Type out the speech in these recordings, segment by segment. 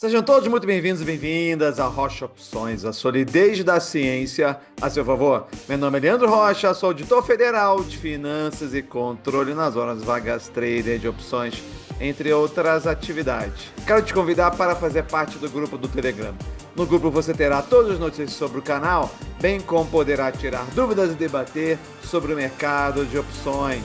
Sejam todos muito bem-vindos e bem-vindas a Rocha Opções, a solidez da ciência a seu favor. Meu nome é Leandro Rocha, sou auditor federal de finanças e controle nas horas vagas trader de opções, entre outras atividades. Quero te convidar para fazer parte do grupo do Telegram. No grupo você terá todas as notícias sobre o canal, bem como poderá tirar dúvidas e debater sobre o mercado de opções.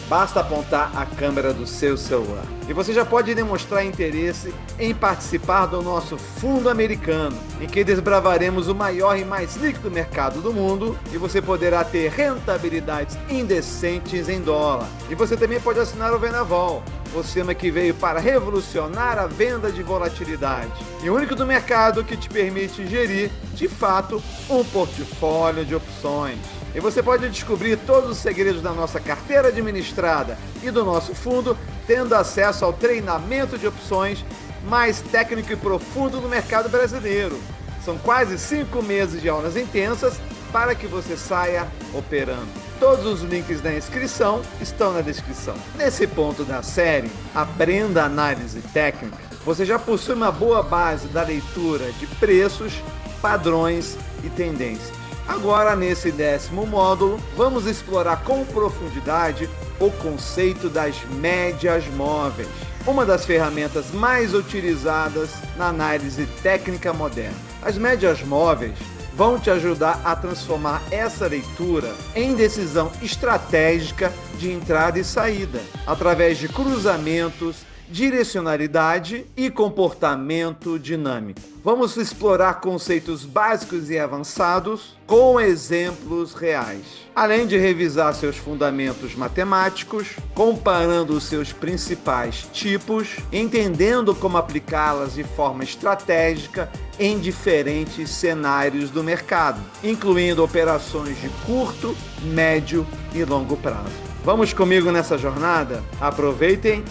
Basta apontar a câmera do seu celular. E você já pode demonstrar interesse em participar do nosso Fundo Americano, em que desbravaremos o maior e mais líquido mercado do mundo e você poderá ter rentabilidades indecentes em dólar. E você também pode assinar o Venavol, o sistema que veio para revolucionar a venda de volatilidade e o único do mercado que te permite gerir, de fato, um portfólio de opções. E você pode descobrir todos os segredos da nossa carteira administrada e do nosso fundo, tendo acesso ao treinamento de opções mais técnico e profundo no mercado brasileiro. São quase 5 meses de aulas intensas para que você saia operando. Todos os links da inscrição estão na descrição. Nesse ponto da série, Aprenda Análise Técnica, você já possui uma boa base da leitura de preços, padrões e tendências. Agora, nesse 10º módulo, vamos explorar com profundidade o conceito das médias móveis, uma das ferramentas mais utilizadas na análise técnica moderna. As médias móveis vão te ajudar a transformar essa leitura em decisão estratégica de entrada e saída, através de cruzamentos, direcionalidade e comportamento dinâmico. Vamos explorar conceitos básicos e avançados com exemplos reais, além de revisar seus fundamentos matemáticos, comparando os seus principais tipos, entendendo como aplicá-las de forma estratégica em diferentes cenários do mercado, incluindo operações de curto, médio e longo prazo. Vamos comigo nessa jornada? Aproveitem!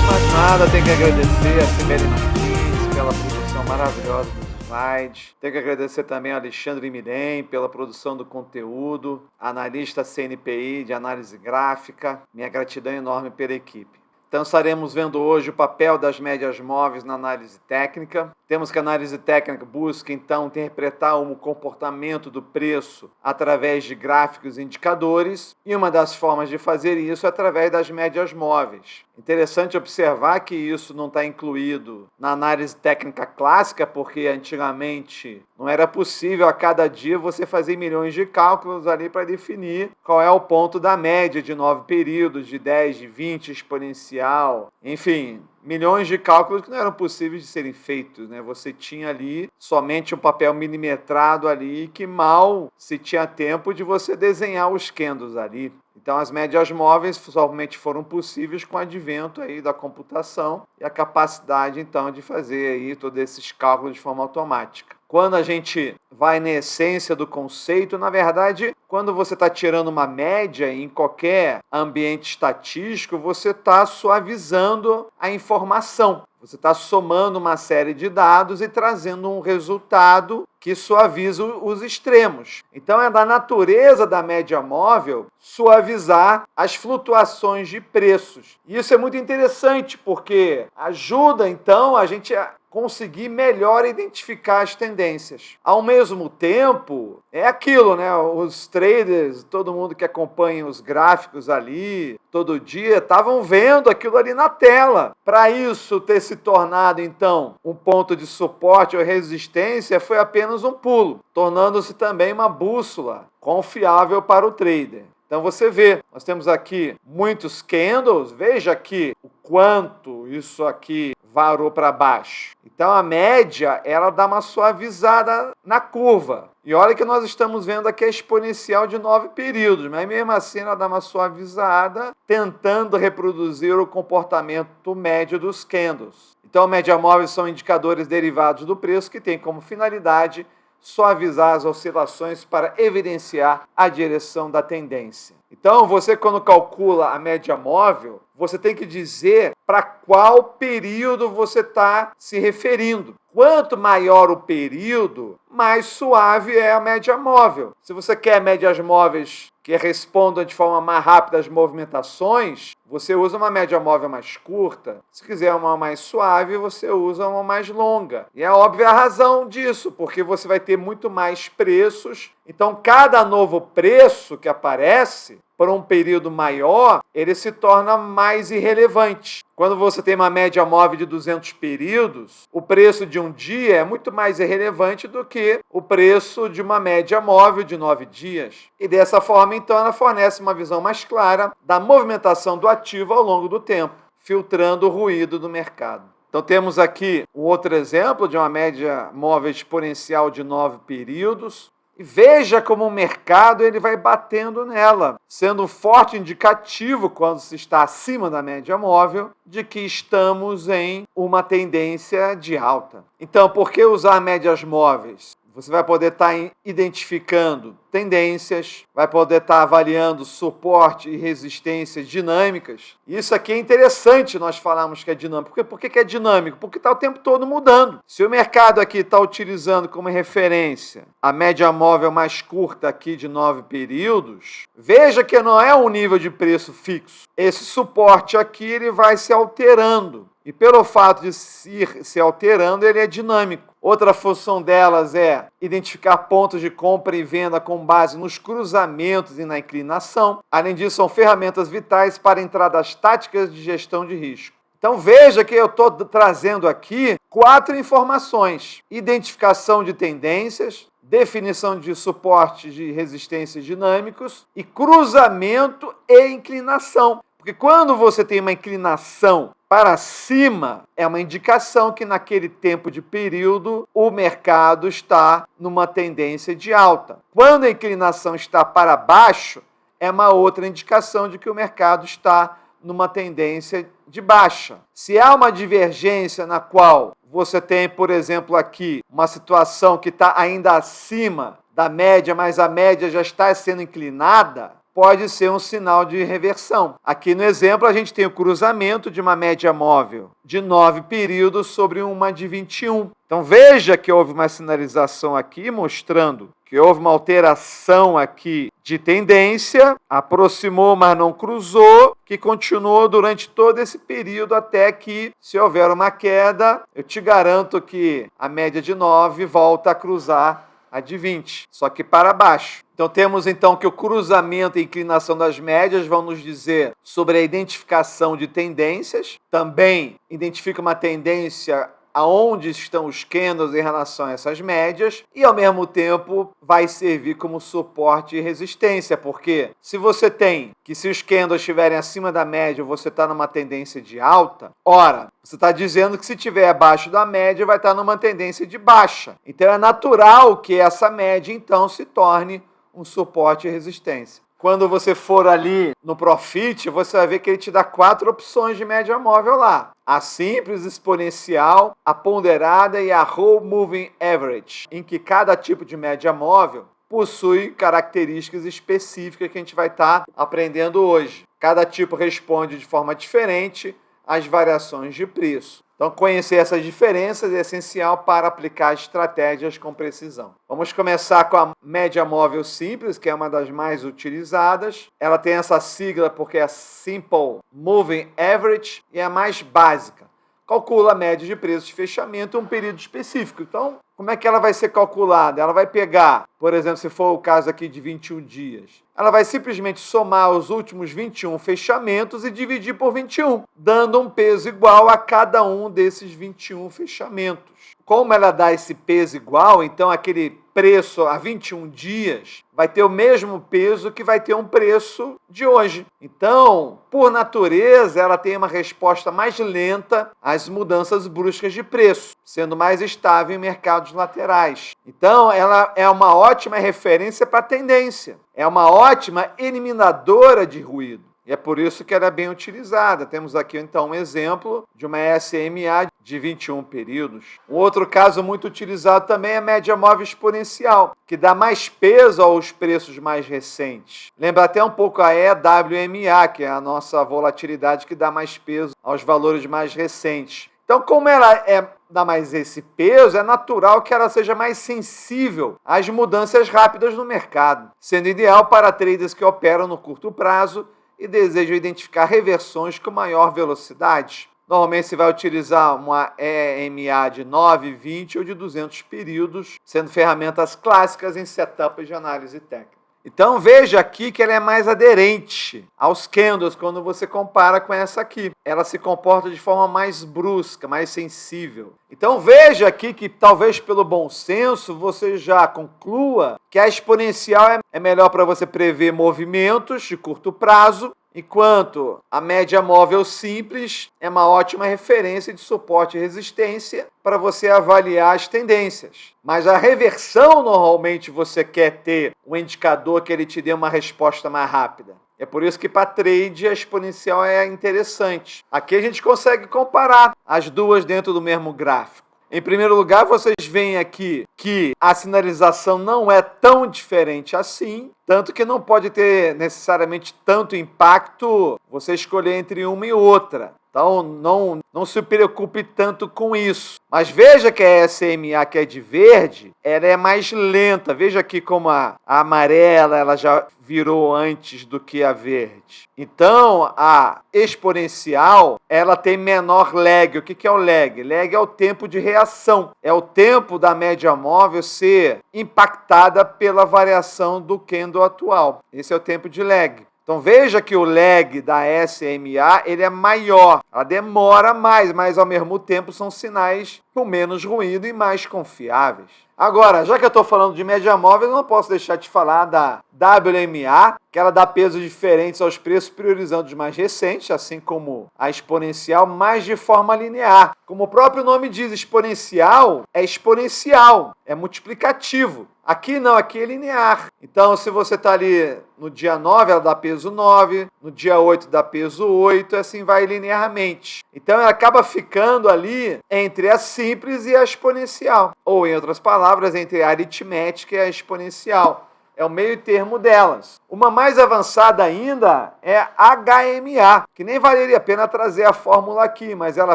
Mais nada, tenho que agradecer a Sibeli Martins pela produção maravilhosa dos slides. Tenho que agradecer também a Alexandre Mirem pela produção do conteúdo, analista CNPI de análise gráfica. Minha gratidão enorme pela equipe. Então, estaremos vendo hoje o papel das médias móveis na análise técnica. Temos que a análise técnica busca, então, interpretar o comportamento do preço através de gráficos e indicadores, e uma das formas de fazer isso é através das médias móveis. Interessante observar que isso não está incluído na análise técnica clássica, porque antigamente não era possível a cada dia você fazer milhões de cálculos ali para definir qual é o ponto da média de 9 períodos, de 10, de 20 exponencial, enfim, milhões de cálculos que não eram possíveis de serem feitos, né? Você tinha ali somente um papel milimetrado ali que mal se tinha tempo de você desenhar os candles ali. Então, as médias móveis somente foram possíveis com o advento aí da computação e a capacidade, então, de fazer aí todos esses cálculos de forma automática. Quando a gente vai na essência do conceito, na verdade, quando você está tirando uma média em qualquer ambiente estatístico, você está suavizando a informação. Você está somando uma série de dados e trazendo um resultado que suaviza os extremos. Então, é da natureza da média móvel suavizar as flutuações de preços. E isso é muito interessante, porque ajuda, então, a gente a conseguir melhor identificar as tendências. Ao mesmo tempo, é aquilo, né? Os traders, todo mundo que acompanha os gráficos ali, todo dia, estavam vendo aquilo ali na tela. Para isso ter se tornado, então, um ponto de suporte ou resistência, foi apenas um pulo, tornando-se também uma bússola confiável para o trader. Então você vê, nós temos aqui muitos candles, veja aqui o quanto isso aqui varou para baixo. Então a média, ela dá uma suavizada na curva. E olha que nós estamos vendo aqui a exponencial de 9 períodos, mas mesmo assim ela dá uma suavizada, tentando reproduzir o comportamento médio dos candles. Então, média móvel são indicadores derivados do preço que têm como finalidade suavizar as oscilações para evidenciar a direção da tendência. Então, você quando calcula a média móvel, você tem que dizer para qual período você está se referindo. Quanto maior o período, mais suave é a média móvel. Se você quer médias móveis que respondam de forma mais rápida às movimentações, você usa uma média móvel mais curta. Se quiser uma mais suave, você usa uma mais longa. E é óbvia a razão disso, porque você vai ter muito mais preços. Então, cada novo preço que aparece por um período maior, ele se torna mais irrelevante. Quando você tem uma média móvel de 200 períodos, o preço de um dia é muito mais irrelevante do que o preço de uma média móvel de 9 dias. E dessa forma, então, ela fornece uma visão mais clara da movimentação do ativo ao longo do tempo, filtrando o ruído do mercado. Então, temos aqui um outro exemplo de uma média móvel exponencial de 9 períodos. E veja como o mercado ele vai batendo nela, sendo um forte indicativo, quando se está acima da média móvel, de que estamos em uma tendência de alta. Então, por que usar médias móveis? Você vai poder estar identificando tendências, vai poder estar avaliando suporte e resistências dinâmicas. Isso aqui é interessante nós falarmos que é dinâmico. Por que é dinâmico? Porque está o tempo todo mudando. Se o mercado aqui está utilizando como referência a média móvel mais curta aqui de 9 períodos, veja que não é um nível de preço fixo. Esse suporte aqui ele vai se alterando. E pelo fato de ir se alterando, ele é dinâmico. Outra função delas é identificar pontos de compra e venda com base nos cruzamentos e na inclinação. Além disso, são ferramentas vitais para entradas táticas de gestão de risco. Então veja que eu estou trazendo aqui 4 informações: identificação de tendências, definição de suporte de resistências dinâmicos e cruzamento e inclinação. Porque quando você tem uma inclinação para cima, é uma indicação que naquele tempo de período o mercado está numa tendência de alta. Quando a inclinação está para baixo, é uma outra indicação de que o mercado está numa tendência de baixa. Se há uma divergência na qual você tem, por exemplo, aqui uma situação que está ainda acima da média, mas a média já está sendo inclinada, pode ser um sinal de reversão. Aqui no exemplo, a gente tem o cruzamento de uma média móvel de 9 períodos sobre uma de 21. Então, veja que houve uma sinalização aqui mostrando que houve uma alteração aqui de tendência, aproximou, mas não cruzou, que continuou durante todo esse período até que, se houver uma queda, eu te garanto que a média de 9 volta a cruzar a de 20, só que para baixo. Então temos então que o cruzamento e inclinação das médias vão nos dizer sobre a identificação de tendências, também identifica uma tendência aonde estão os candles em relação a essas médias e, ao mesmo tempo, vai servir como suporte e resistência, porque se você tem que se os candles estiverem acima da média, você está numa tendência de alta, ora, você está dizendo que se estiver abaixo da média, vai estar numa tendência de baixa. Então, é natural que essa média, então, se torne um suporte e resistência. Quando você for ali no Profit, você vai ver que ele te dá 4 opções de média móvel lá. A simples, exponencial, a ponderada e a whole moving average, em que cada tipo de média móvel possui características específicas que a gente vai estar aprendendo hoje. Cada tipo responde de forma diferente às variações de preço. Então, conhecer essas diferenças é essencial para aplicar estratégias com precisão. Vamos começar com a média móvel simples, que é uma das mais utilizadas. Ela tem essa sigla porque é Simple Moving Average e é a mais básica. Calcula a média de preço de fechamento em um período específico. Então, como é que ela vai ser calculada? Ela vai pegar, por exemplo, se for o caso aqui de 21 dias, ela vai simplesmente somar os últimos 21 fechamentos e dividir por 21, dando um peso igual a cada um desses 21 fechamentos. Como ela dá esse peso igual, então aquele preço há 21 dias vai ter o mesmo peso que vai ter um preço de hoje. Então, por natureza, ela tem uma resposta mais lenta às mudanças bruscas de preço, sendo mais estável em mercados laterais. Então, ela é uma ótima referência para a tendência. É uma ótima eliminadora de ruído. E é por isso que ela é bem utilizada. Temos aqui, então, um exemplo de uma SMA de 21 períodos. Um outro caso muito utilizado também é a média móvel exponencial, que dá mais peso aos preços mais recentes. Lembra até um pouco a EWMA, que é a nossa volatilidade que dá mais peso aos valores mais recentes. Então, como ela dá mais esse peso, é natural que ela seja mais sensível às mudanças rápidas no mercado, sendo ideal para traders que operam no curto prazo e desejam identificar reversões com maior velocidade. Normalmente você vai utilizar uma EMA de 9, 20 ou de 200 períodos, sendo ferramentas clássicas em setups de análise técnica. Então veja aqui que ela é mais aderente aos candles quando você compara com essa aqui. Ela se comporta de forma mais brusca, mais sensível. Então veja aqui que talvez pelo bom senso você já conclua que a exponencial é melhor para você prever movimentos de curto prazo, enquanto a média móvel simples é uma ótima referência de suporte e resistência para você avaliar as tendências. Mas a reversão, normalmente, você quer ter um indicador que ele te dê uma resposta mais rápida. É por isso que para trade a exponencial é interessante. Aqui a gente consegue comparar as duas dentro do mesmo gráfico. Em primeiro lugar, vocês veem aqui que a sinalização não é tão diferente assim, tanto que não pode ter necessariamente tanto impacto você escolher entre uma e outra. Então, não se preocupe tanto com isso. Mas veja que a SMA, que é de verde, ela é mais lenta. Veja aqui como a amarela ela já virou antes do que a verde. Então, a exponencial, ela tem menor lag. O que é o lag? Lag é o tempo de reação. É o tempo da média móvel ser impactada pela variação do candle atual. Esse é o tempo de lag. Então veja que o lag da SMA ele é maior, ela demora mais, mas ao mesmo tempo são sinais com menos ruído e mais confiáveis. Agora, já que eu estou falando de média móvel, eu não posso deixar de falar da WMA, que ela dá pesos diferentes aos preços, priorizando os mais recentes, assim como a exponencial, mas de forma linear. Como o próprio nome diz, exponencial, é multiplicativo. Aqui não, aqui é linear. Então, se você está ali no dia 9, ela dá peso 9, no dia 8 dá peso 8, assim vai linearmente. Então, ela acaba ficando ali entre a simples e a exponencial. Ou, em outras palavras, entre a aritmética e a exponencial. É o meio termo delas. Uma mais avançada ainda é a HMA, que nem valeria a pena trazer a fórmula aqui, mas ela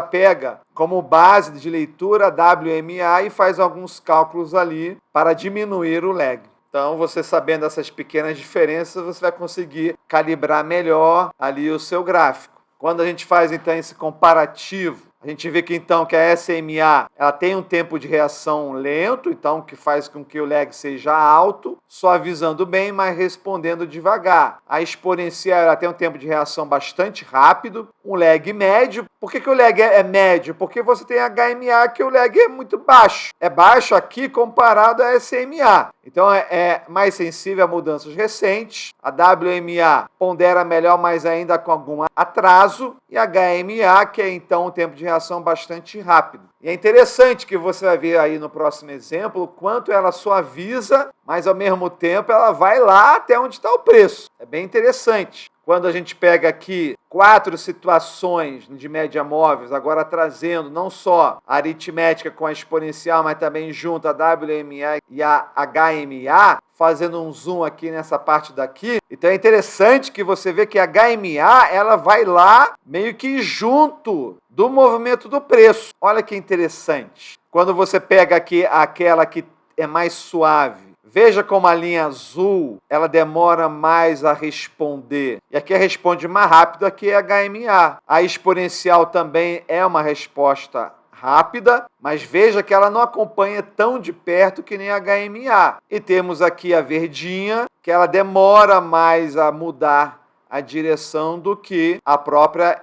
pega como base de leitura a WMA e faz alguns cálculos ali para diminuir o lag. Então, você sabendo essas pequenas diferenças, você vai conseguir calibrar melhor ali o seu gráfico. Quando a gente faz, então, esse comparativo, a gente vê que, então, que a SMA ela tem um tempo de reação lento, então, que faz com que o lag seja alto, suavizando bem, mas respondendo devagar. A exponencial ela tem um tempo de reação bastante rápido, um lag médio. Por que o lag é médio? Porque você tem a HMA, que o lag é muito baixo. É baixo aqui comparado à SMA. Então, é mais sensível a mudanças recentes. A WMA pondera melhor, mas ainda com algum atraso. E a HMA, que é, então, um tempo de reação bastante rápido. E é interessante que você vai ver aí no próximo exemplo o quanto ela suaviza, mas, ao mesmo tempo, ela vai lá até onde está o preço. É bem interessante. Quando a gente pega aqui 4 situações de média móveis, agora trazendo não só a aritmética com a exponencial, mas também junto a WMA e a HMA, fazendo um zoom aqui nessa parte daqui. Então é interessante que você vê que a HMA ela vai lá meio que junto do movimento do preço. Olha que interessante. Quando você pega aqui aquela que é mais suave, veja como a linha azul, ela demora mais a responder. E aqui responde mais rápido, aqui é a HMA. A exponencial também é uma resposta rápida, mas veja que ela não acompanha tão de perto que nem a HMA. E temos aqui a verdinha, que ela demora mais a mudar a direção do que a própria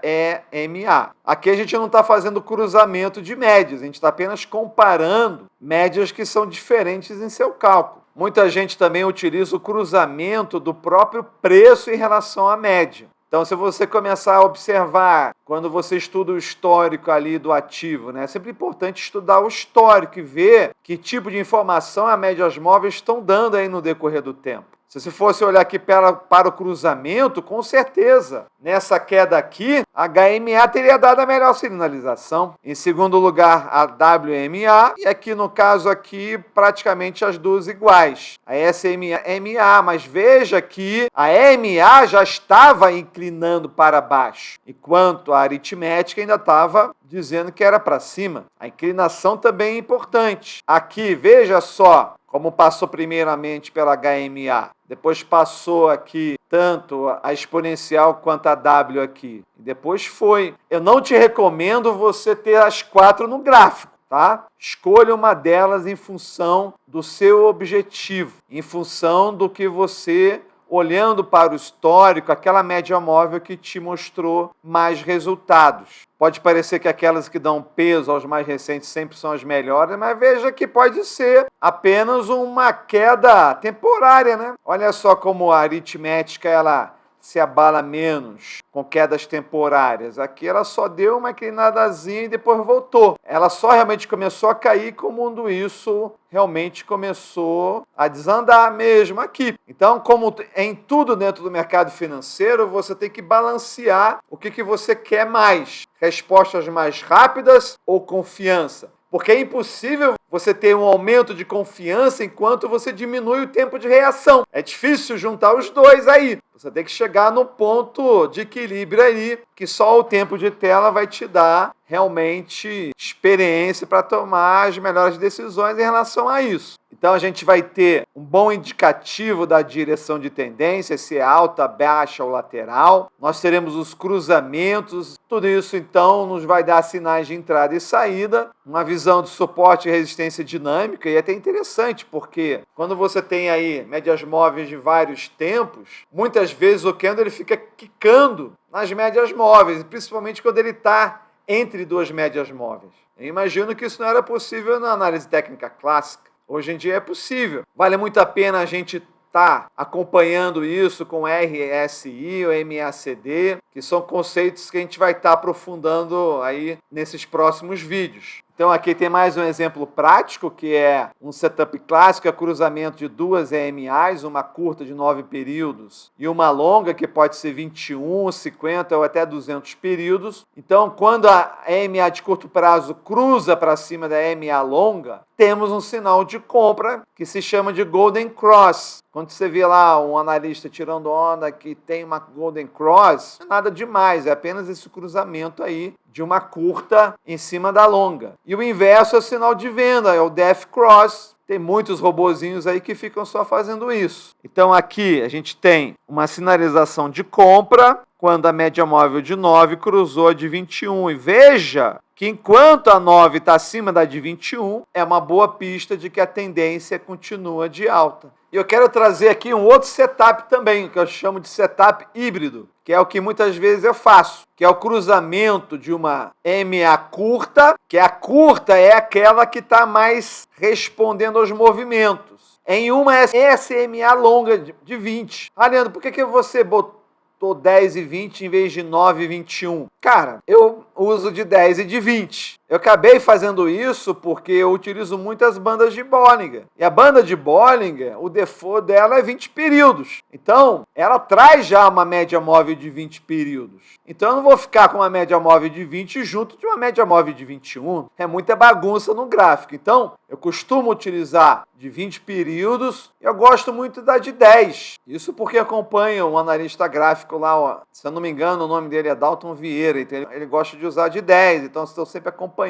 EMA. Aqui a gente não está fazendo cruzamento de médias, a gente está apenas comparando médias que são diferentes em seu cálculo. Muita gente também utiliza o cruzamento do próprio preço em relação à média. Então, se você começar a observar, quando você estuda o histórico ali do ativo, né? É sempre importante estudar o histórico e ver que tipo de informação as médias móveis estão dando aí no decorrer do tempo. Se você fosse olhar aqui para o cruzamento, com certeza, nessa queda aqui, a HMA teria dado a melhor sinalização. Em segundo lugar, a WMA, e aqui no caso aqui, praticamente as duas iguais. A SMA, MA, mas veja que a MA já estava inclinando para baixo, enquanto a aritmética ainda estava dizendo que era para cima. A inclinação também é importante. Aqui, veja só como passou primeiramente pela HMA. Depois passou aqui tanto a exponencial quanto a W aqui. E depois foi. Eu não te recomendo você ter as 4 no gráfico, tá? Escolha uma delas em função do seu objetivo, em função do que você, olhando para o histórico, aquela média móvel que te mostrou mais resultados. Pode parecer que aquelas que dão peso aos mais recentes sempre são as melhores, mas veja que pode ser apenas uma queda temporária, né? Olha só como a aritmética ela se abala menos com quedas temporárias. Aqui ela só deu uma inclinadazinha e depois voltou. Ela só realmente começou a cair quando isso realmente começou a desandar mesmo aqui. Então, como em tudo dentro do mercado financeiro, você tem que balancear o que você quer mais. Respostas mais rápidas ou confiança? Porque é impossível você ter um aumento de confiança enquanto você diminui o tempo de reação. É difícil juntar os dois aí. Você tem que chegar no ponto de equilíbrio aí, que só o tempo de tela vai te dar realmente experiência para tomar as melhores decisões em relação a isso. Então a gente vai ter um bom indicativo da direção de tendência, se é alta, baixa ou lateral. Nós teremos os cruzamentos. Tudo isso então nos vai dar sinais de entrada e saída, uma visão de suporte e resistência dinâmica, e é até interessante, porque quando você tem aí médias móveis de vários tempos, muitas vezes o candle ele fica quicando nas médias móveis, principalmente quando ele está entre duas médias móveis. Eu imagino que isso não era possível na análise técnica clássica. Hoje em dia é possível. Vale muito a pena a gente estar acompanhando isso com RSI ou MACD, que são conceitos que a gente vai estar aprofundando aí nesses próximos vídeos. Então aqui tem mais um exemplo prático, que é um setup clássico, é cruzamento de duas EMAs, uma curta de 9 períodos e uma longa, que pode ser 21, 50 ou até 200 períodos. Então, quando a EMA de curto prazo cruza para cima da EMA longa, temos um sinal de compra que se chama de Golden Cross. Quando você vê lá um analista tirando onda que tem uma Golden Cross, não é nada demais, é apenas esse cruzamento aí de uma curta em cima da longa. E o inverso é o sinal de venda, é o Death Cross. Tem muitos robozinhos aí que ficam só fazendo isso. Então aqui a gente tem uma sinalização de compra quando a média móvel de 9 cruzou a de 21. E veja que enquanto a 9 está acima da de 21, é uma boa pista de que a tendência continua de alta. E eu quero trazer aqui um outro setup também, que eu chamo de setup híbrido, que é o que muitas vezes eu faço, que é o cruzamento de uma MA curta, que a curta é aquela que está mais respondendo aos movimentos, em uma SMA longa de 20. Ah, Leandro, por que você botou 10 e 20 em vez de 9 e 21? Cara, eu uso de 10 e de 20. Eu acabei fazendo isso porque eu utilizo muitas bandas de Bollinger. E a banda de Bollinger, o default dela é 20 períodos. Então, ela traz já uma média móvel de 20 períodos. Então, eu não vou ficar com uma média móvel de 20 junto de uma média móvel de 21. É muita bagunça no gráfico. Então, eu costumo utilizar de 20 períodos. Eu gosto muito da de 10. Isso porque acompanho um analista gráfico lá, ó, se eu não me engano, o nome dele é Dalton Vieira. Então ele gosta de usar de 10. Então, estou sempre acompanhando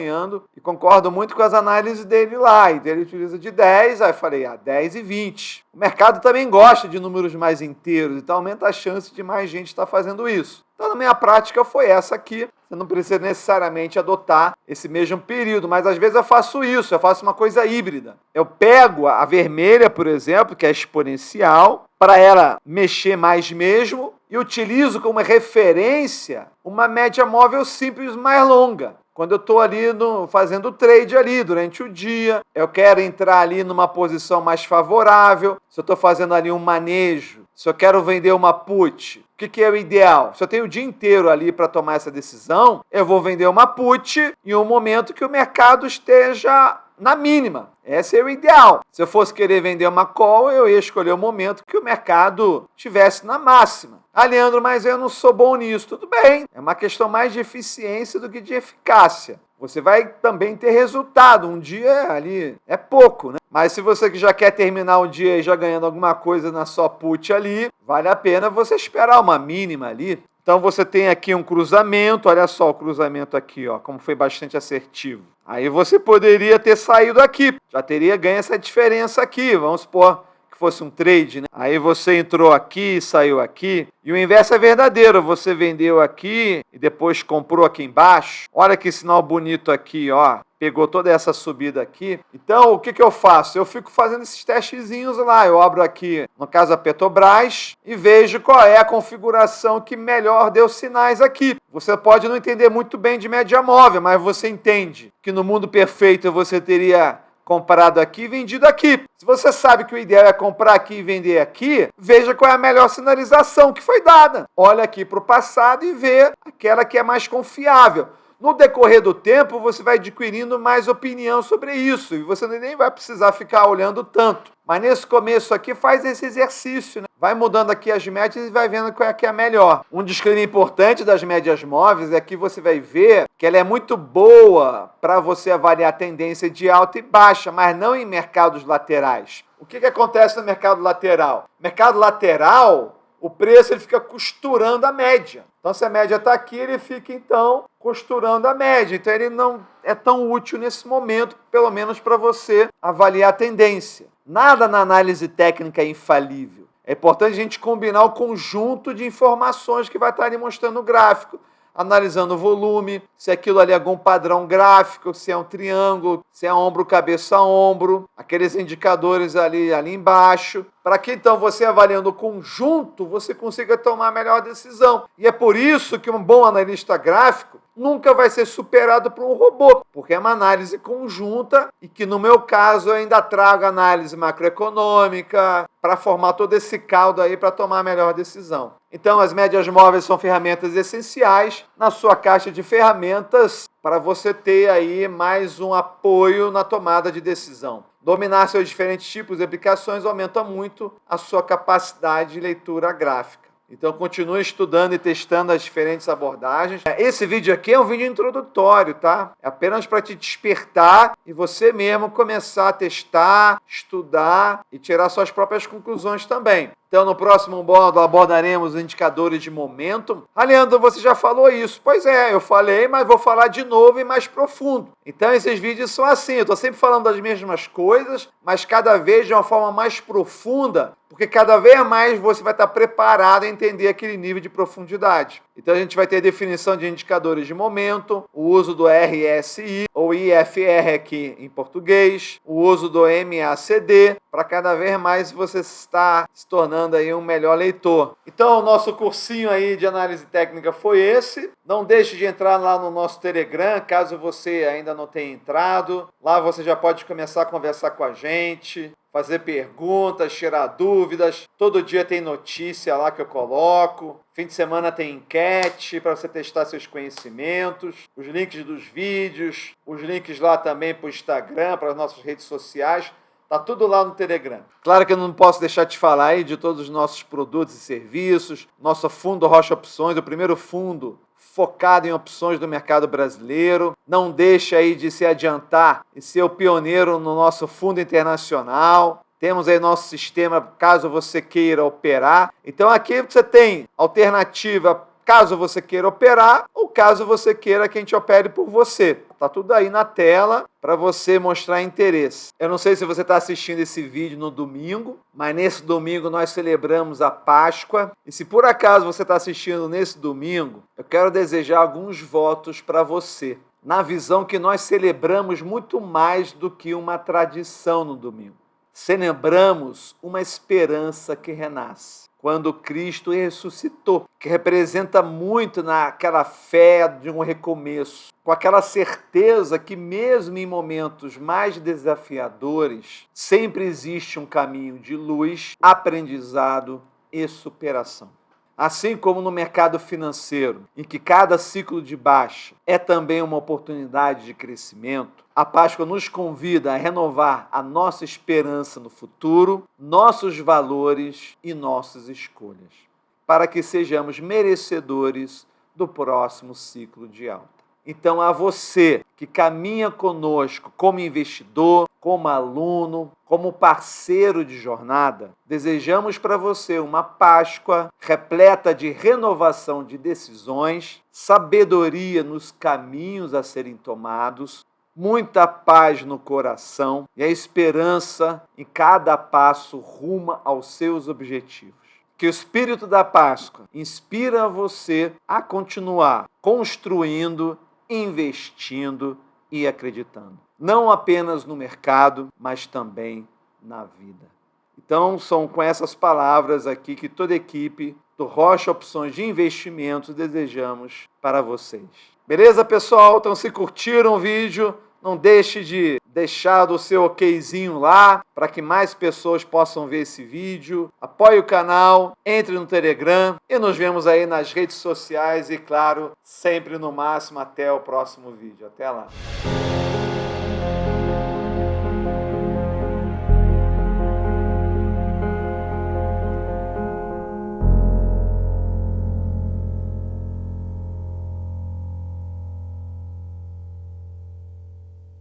e concordo muito com as análises dele lá. Então, ele utiliza de 10. Aí eu falei, 10 e 20. O mercado também gosta de números mais inteiros. Então, aumenta a chance de mais gente estar fazendo isso. Então, na minha prática foi essa aqui. Você não precisa necessariamente adotar esse mesmo período, mas às vezes eu faço isso, eu faço uma coisa híbrida. Eu pego a vermelha, por exemplo, que é exponencial, para ela mexer mais mesmo, e utilizo como referência uma média móvel simples mais longa. Quando eu estou ali fazendo trade ali durante o dia, eu quero entrar ali numa posição mais favorável, se eu estou fazendo ali um manejo, se eu quero vender uma put, o que é o ideal? Se eu tenho o dia inteiro ali para tomar essa decisão, eu vou vender uma put em um momento que o mercado esteja na mínima. Esse é o ideal. Se eu fosse querer vender uma call, eu ia escolher o momento que o mercado estivesse na máxima. Ah, Leandro, mas eu não sou bom nisso. Tudo bem, é uma questão mais de eficiência do que de eficácia. Você vai também ter resultado. Um dia ali é pouco, né? Mas se você que já quer terminar o dia já ganhando alguma coisa na sua put ali, vale a pena você esperar uma mínima ali. Então você tem aqui um cruzamento, olha só o cruzamento aqui, ó, como foi bastante assertivo. Aí você poderia ter saído aqui, já teria ganho essa diferença aqui, vamos supor que fosse um trade, né? Aí você entrou aqui, saiu aqui, e o inverso é verdadeiro, você vendeu aqui e depois comprou aqui embaixo. Olha que sinal bonito aqui, ó. Pegou toda essa subida aqui. Então, o que eu faço? Eu fico fazendo esses testezinhos lá. Eu abro aqui, no caso, a Petrobras e vejo qual é a configuração que melhor deu sinais aqui. Você pode não entender muito bem de média móvel, mas você entende que no mundo perfeito você teria comprado aqui e vendido aqui. Se você sabe que o ideal é comprar aqui e vender aqui, veja qual é a melhor sinalização que foi dada. Olha aqui para o passado e vê aquela que é mais confiável. No decorrer do tempo, você vai adquirindo mais opinião sobre isso e você nem vai precisar ficar olhando tanto. Mas nesse começo aqui, faz esse exercício, né? Vai mudando aqui as médias e vai vendo qual é que é a melhor. Um disclaimer importante das médias móveis é que você vai ver que ela é muito boa para você avaliar a tendência de alta e baixa, mas não em mercados laterais. O que acontece no mercado lateral? Mercado lateral, o preço ele fica costurando a média. Então, se a média está aqui, ele fica, então, costurando a média. Então, ele não é tão útil nesse momento, pelo menos para você avaliar a tendência. Nada na análise técnica é infalível. É importante a gente combinar o conjunto de informações que vai estar ali mostrando o gráfico, analisando o volume, se aquilo ali é algum padrão gráfico, se é um triângulo, se é ombro, cabeça, ombro, aqueles indicadores ali embaixo, para que então você avaliando o conjunto, você consiga tomar a melhor decisão. E é por isso que um bom analista gráfico nunca vai ser superado por um robô, porque é uma análise conjunta e que no meu caso eu ainda trago análise macroeconômica para formar todo esse caldo aí para tomar a melhor decisão. Então as médias móveis são ferramentas essenciais na sua caixa de ferramentas para você ter aí mais um apoio na tomada de decisão. Dominar seus diferentes tipos de aplicações aumenta muito a sua capacidade de leitura gráfica. Então, continue estudando e testando as diferentes abordagens. Esse vídeo aqui é um vídeo introdutório, tá? É apenas para te despertar e você mesmo começar a testar, estudar e tirar suas próprias conclusões também. Então, no próximo módulo, abordaremos os indicadores de momentum. Ah, Leandro, você já falou isso. Pois é, eu falei, mas vou falar de novo e mais profundo. Então, esses vídeos são assim. Eu estou sempre falando das mesmas coisas, mas cada vez de uma forma mais profunda, porque cada vez mais você vai estar preparado a entender aquele nível de profundidade. Então, a gente vai ter definição de indicadores de momento, o uso do RSI, ou IFR aqui em português, o uso do MACD, para cada vez mais você estar se tornando aí um melhor leitor. Então, o nosso cursinho aí de análise técnica foi esse. Não deixe de entrar lá no nosso Telegram, caso você ainda não tenha entrado. Lá você já pode começar a conversar com a gente, fazer perguntas, tirar dúvidas. Todo dia tem notícia lá que eu coloco. Fim de semana tem enquete para você testar seus conhecimentos, os links dos vídeos, os links lá também para o Instagram, para as nossas redes sociais. Tá tudo lá no Telegram. Claro que eu não posso deixar de falar aí de todos os nossos produtos e serviços. Nosso fundo Rocha Opções, o primeiro fundo focado em opções do mercado brasileiro. Não deixe aí de se adiantar e ser o pioneiro no nosso fundo internacional. Temos aí nosso sistema, caso você queira operar. Então aqui você tem alternativa, caso você queira operar, ou caso você queira que a gente opere por você. Tá tudo aí na tela para você mostrar interesse. Eu não sei se você está assistindo esse vídeo no domingo, mas nesse domingo nós celebramos a Páscoa. E se por acaso você está assistindo nesse domingo, eu quero desejar alguns votos para você, na visão que nós celebramos muito mais do que uma tradição no domingo. Celebramos uma esperança que renasce, quando Cristo ressuscitou, que representa muito naquela fé de um recomeço, com aquela certeza que mesmo em momentos mais desafiadores, sempre existe um caminho de luz, aprendizado e superação. Assim como no mercado financeiro, em que cada ciclo de baixa é também uma oportunidade de crescimento, a Páscoa nos convida a renovar a nossa esperança no futuro, nossos valores e nossas escolhas, para que sejamos merecedores do próximo ciclo de alta. Então, a você que caminha conosco como investidor, como aluno, como parceiro de jornada, desejamos para você uma Páscoa repleta de renovação de decisões, sabedoria nos caminhos a serem tomados, muita paz no coração e a esperança em cada passo rumo aos seus objetivos. Que o Espírito da Páscoa inspira você a continuar construindo, investindo e acreditando. Não apenas no mercado, mas também na vida. Então, são com essas palavras aqui que toda a equipe do Rocha Opções de Investimentos desejamos para vocês. Beleza, pessoal? Então, se curtiram o vídeo, não deixe de deixar o seu okzinho lá, para que mais pessoas possam ver esse vídeo. Apoie o canal, entre no Telegram e nos vemos aí nas redes sociais e, claro, sempre no máximo até o próximo vídeo. Até lá!